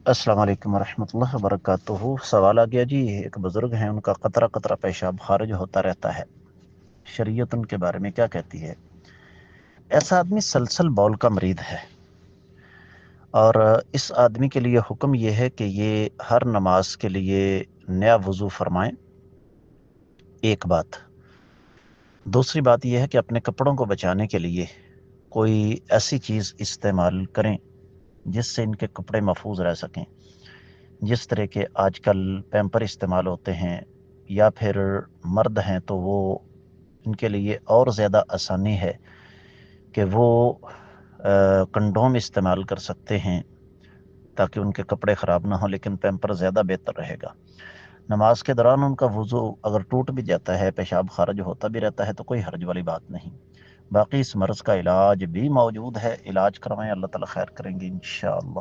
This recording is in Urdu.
السلام علیکم ورحمۃ اللہ وبرکاتہ۔ سوال آ گیا جی، ایک بزرگ ہیں، ان کا قطرہ قطرہ پیشاب خارج ہوتا رہتا ہے، شریعت ان کے بارے میں کیا کہتی ہے؟ ایسا آدمی سلسل بول کا مرید ہے، اور اس آدمی کے لیے حکم یہ ہے کہ یہ ہر نماز کے لیے نیا وضو فرمائیں، ایک بات۔ دوسری بات یہ ہے کہ اپنے کپڑوں کو بچانے کے لیے کوئی ایسی چیز استعمال کریں جس سے ان کے کپڑے محفوظ رہ سکیں، جس طرح کے آج کل پیمپر استعمال ہوتے ہیں، یا پھر مرد ہیں تو وہ ان کے لیے اور زیادہ آسانی ہے کہ وہ کنڈوم استعمال کر سکتے ہیں تاکہ ان کے کپڑے خراب نہ ہوں، لیکن پیمپر زیادہ بہتر رہے گا۔ نماز کے دوران ان کا وضو اگر ٹوٹ بھی جاتا ہے، پیشاب خارج ہوتا بھی رہتا ہے، تو کوئی حرج والی بات نہیں۔ باقی اس مرض کا علاج بھی موجود ہے، علاج کروائیں، اللہ تعالیٰ خیر کریں گے انشاءاللہ۔